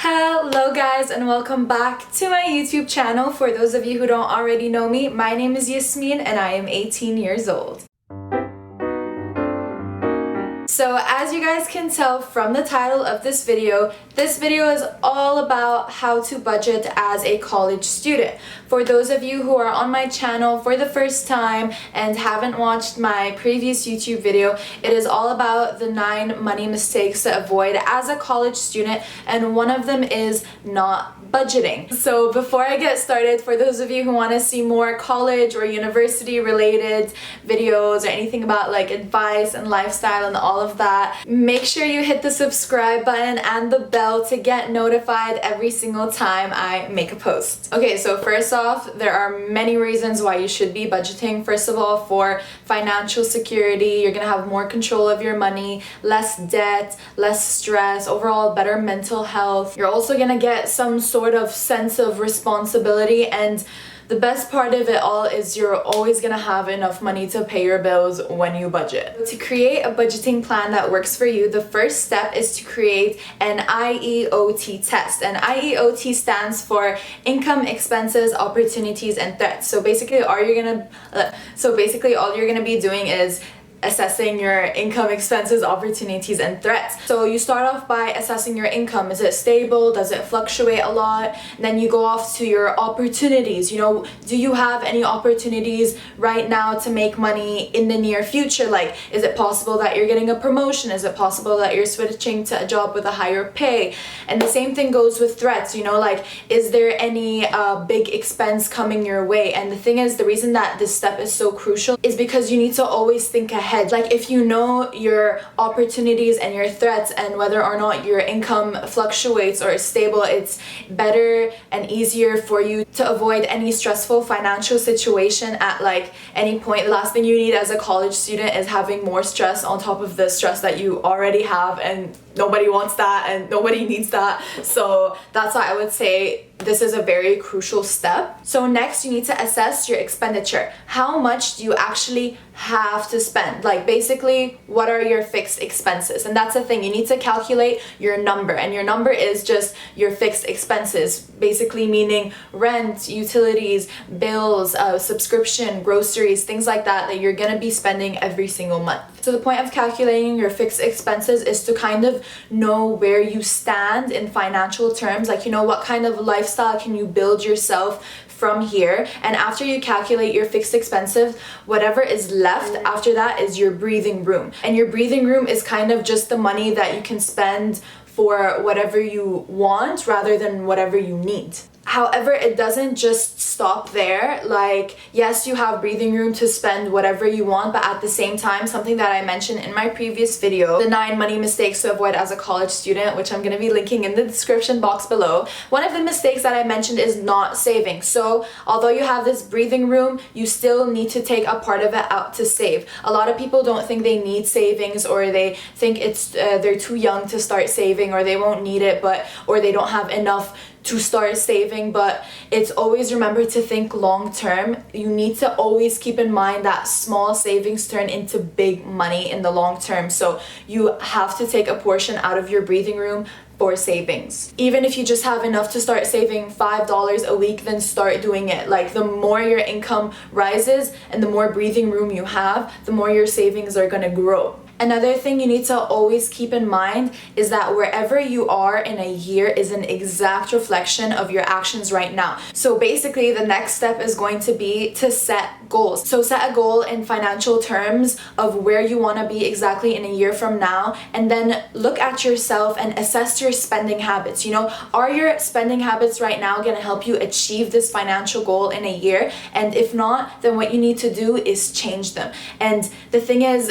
Hello guys and welcome back to my YouTube channel. For those of you who don't already know me, my name is Yasmin and I am 18 years old. So as you guys can tell from the title of this video is all about how to budget as a college student. For those of you who are on my channel for the first time and haven't watched my previous YouTube video, it is all about the 9 money mistakes to avoid as a college student, and one of them is not budgeting. So before I get started, for those of you who want to see more college or university related videos or anything about like advice and lifestyle and all of that, make sure you hit the subscribe button and the bell to get notified every single time I make a post. Okay, so first off, there are many reasons why you should be budgeting. First of all, for financial security, you're gonna have more control of your money, less debt, less stress, overall better mental health. You're also gonna get some sort of sense of responsibility, and the best part of it all is you're always gonna have enough money to pay your bills when you budget. To create a budgeting plan that works for you, the first step is to create an IEOT test. And IEOT stands for income, expenses, opportunities, and threats. So basically all you're gonna be doing is assessing your income, expenses, opportunities, and threats. So you start off by assessing your income. Is it stable? Does it fluctuate a lot? And then you go off to your opportunities. You know, do you have any opportunities right now to make money in the near future? Like, is it possible that you're getting a promotion? Is it possible that you're switching to a job with a higher pay? And the same thing goes with threats, you know, like, is there any big expense coming your way? And the thing is, the reason that this step is so crucial is because you need to always think ahead. Like, if you know your opportunities and your threats and whether or not your income fluctuates or is stable, it's better and easier for you to avoid any stressful financial situation at like any point. The last thing you need as a college student is having more stress on top of the stress that you already have, and nobody wants that and nobody needs that. So that's why I would say this is a very crucial step. So next, you need to assess your expenditure. How much do you actually have to spend? Like, basically, what are your fixed expenses? And that's the thing, you need to calculate your number, and your number is just your fixed expenses, basically meaning rent, utilities, bills, subscription, groceries, things like that that you're gonna be spending every single month. So the point of calculating your fixed expenses is to kind of know where you stand in financial terms, like, you know, what kind of lifestyle can you build yourself from here. And after you calculate your fixed expenses, whatever is left after that is your breathing room. And your breathing room is kind of just the money that you can spend for whatever you want rather than whatever you need. However, it doesn't just stop there. Like, yes, you have breathing room to spend whatever you want, but at the same time, something that I mentioned in my previous video, the 9 money mistakes to avoid as a college student, which I'm going to be linking in the description box below. One of the mistakes that I mentioned is not saving. So although you have this breathing room, you still need to take a part of it out to save. A lot of people don't think they need savings, or they think they're too young to start saving, or they won't need it, or they don't have enough to start saving. But it's always, remember to think long term. You need to always keep in mind that small savings turn into big money in the long term. So you have to take a portion out of your breathing room for savings. Even if you just have enough to start saving $5 a week, then start doing it. Like, the more your income rises and the more breathing room you have, the more your savings are gonna grow. Another thing you need to always keep in mind is that wherever you are in a year is an exact reflection of your actions right now. So basically, the next step is going to be to set goals. So set a goal in financial terms of where you want to be exactly in a year from now, and then look at yourself and assess your spending habits. You know, are your spending habits right now going to help you achieve this financial goal in a year? And if not, then what you need to do is change them. And the thing is,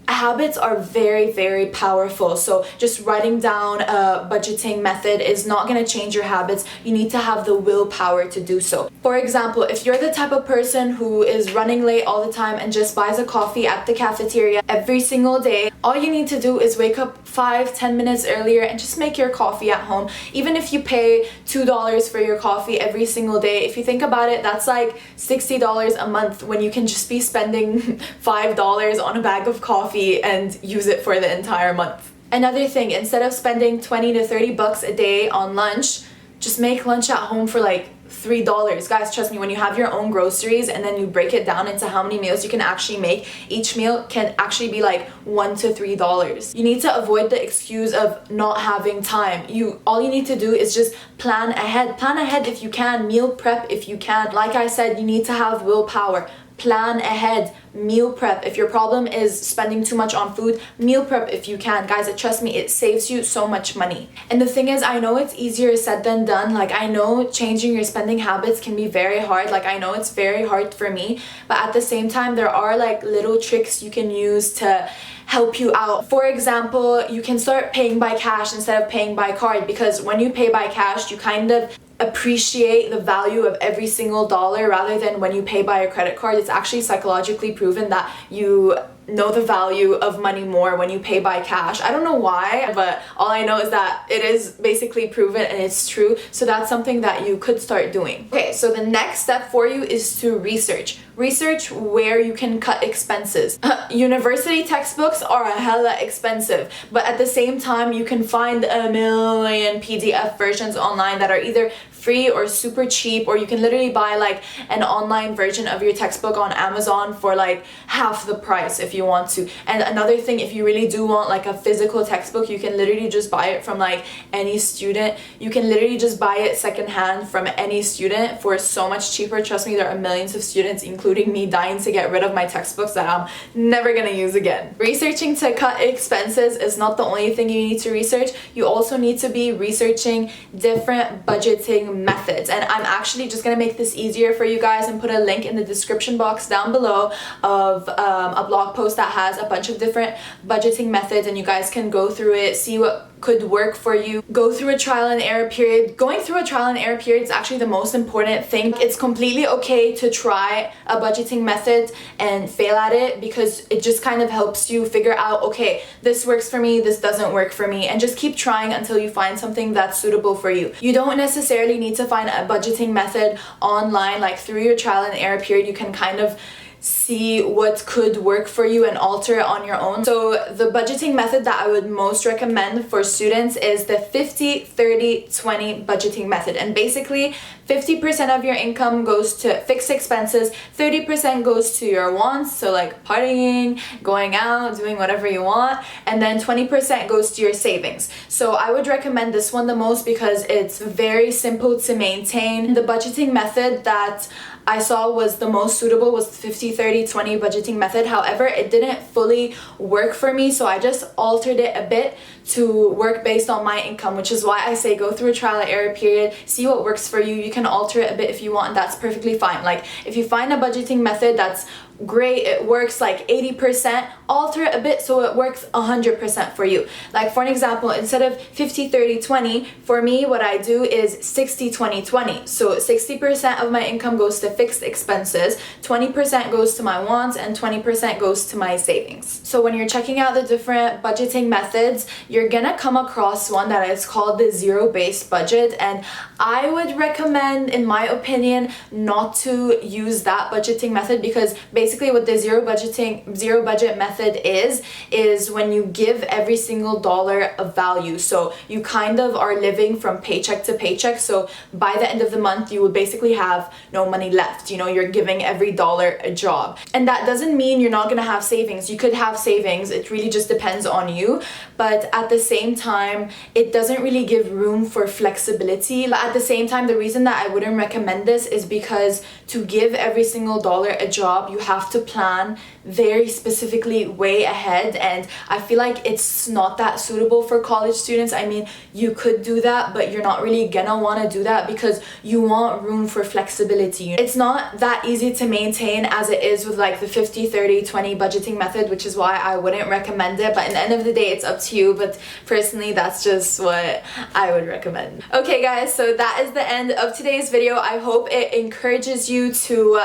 habits are very, very powerful. So just writing down a budgeting method is not going to change your habits. You need to have the willpower to do so. For example, if you're the type of person who is running late all the time and just buys a coffee at the cafeteria every single day, all you need to do is wake up 5-10 minutes earlier and just make your coffee at home. Even if you pay $2 for your coffee every single day, if you think about it, that's like $60 a month, when you can just be spending $5 on a bag of coffee and use it for the entire month. Another thing, instead of spending 20 to 30 bucks a day on lunch, just make lunch at home for like $3. Guys, trust me, when you have your own groceries and then you break it down into how many meals you can actually make, each meal can actually be like $1 to $3. You need to avoid the excuse of not having time. All you need to do is just plan ahead. Plan ahead if you can, meal prep if you can. Like I said, you need to have willpower. Plan ahead, meal prep. If your problem is spending too much on food, meal prep if you can. Guys, trust me, it saves you so much money. And the thing is, I know it's easier said than done. Like, I know changing your spending habits can be very hard. Like, I know it's very hard for me, but at the same time, there are like little tricks you can use to help you out. For example, you can start paying by cash instead of paying by card, because when you pay by cash, you kind of appreciate the value of every single dollar, rather than when you pay by a credit card. It's actually psychologically proven that you know the value of money more when you pay by cash. I don't know why, but all I know is that it is basically proven and it's true. So that's something that you could start doing. Okay, so the next step for you is to research. Research where you can cut expenses. University textbooks are hella expensive, but at the same time, you can find a million PDF versions online that are either free or super cheap, or you can literally buy like an online version of your textbook on Amazon for like half the price if you want to. And another thing, if you really do want like a physical textbook, you can literally just buy it from like any student. You can literally just buy it secondhand from any student for so much cheaper. Trust me, there are millions of students, including me, dying to get rid of my textbooks that I'm never gonna use again. Researching to cut expenses is not the only thing you need to research. You also need to be researching different budgeting methods, and I'm actually just gonna make this easier for you guys and put a link in the description box down below of a blog post that has a bunch of different budgeting methods, and you guys can go through it, see what could work for you, go through a trial and error period. Going through a trial and error period is actually the most important thing. It's completely okay to try a budgeting method and fail at it, because it just kind of helps you figure out, okay, this works for me, this doesn't work for me, and just keep trying until you find something that's suitable for you. You don't necessarily need to find a budgeting method online. Like, through your trial and error period, you can kind of see what could work for you and alter it on your own. So the budgeting method that I would most recommend for students is the 50-30-20 budgeting method. And basically 50% of your income goes to fixed expenses, 30% goes to your wants, so like partying, going out, doing whatever you want, and then 20% goes to your savings. So I would recommend this one the most because it's very simple to maintain. The budgeting method that I saw was the most suitable was 50-30-20 budgeting method. However, it didn't fully work for me, so I just altered it a bit to work based on my income, which is why I say go through a trial and error period, see what works for you. You can alter it a bit if you want, and that's perfectly fine. Like, if you find a budgeting method that's great, it works like 80%, alter it a bit so it works 100% for you. Like, for an example, instead of 50-30-20, for me what I do is 60-20-20. So 60% of my income goes to fixed expenses, 20% goes to my wants, and 20% goes to my savings. So when you're checking out the different budgeting methods, you're gonna come across one that is called the zero-based budget, and I would recommend, in my opinion, not to use that budgeting method, because basically what the zero budget method is when you give every single dollar a value. So you kind of are living from paycheck to paycheck, so by the end of the month you would basically have no money left. You know, you're giving every dollar a job, and that doesn't mean you're not gonna have savings. You could have savings, it really just depends on you, but at the same time it doesn't really give room for flexibility. But at the same time, the reason that I wouldn't recommend this is because to give every single dollar a job, you have to plan very specifically way ahead, and I feel like it's not that suitable for college students. I mean, you could do that, but you're not really gonna want to do that because you want room for flexibility. It's not that easy to maintain as it is with like the 50-30-20 budgeting method, which is why I wouldn't recommend it. But in the end of the day, it's up to you, but personally that's just what I would recommend. Okay guys, so that is the end of today's video. I hope it encourages you to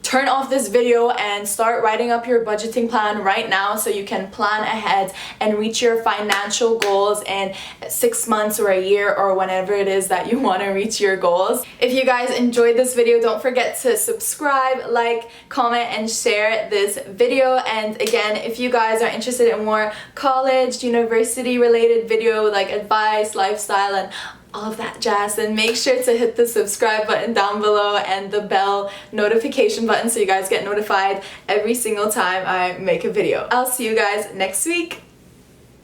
turn off this video and start writing up your budgeting plan right now so you can plan ahead and reach your financial goals in 6 months or a year or whenever it is that you want to reach your goals. If you guys enjoyed this video, don't forget to subscribe, like, comment, and share this video. And again, if you guys are interested in more college, university related video like advice, lifestyle, and all of that jazz, then make sure to hit the subscribe button down below and the bell notification button so you guys get notified every single time I make a video. I'll see you guys next week.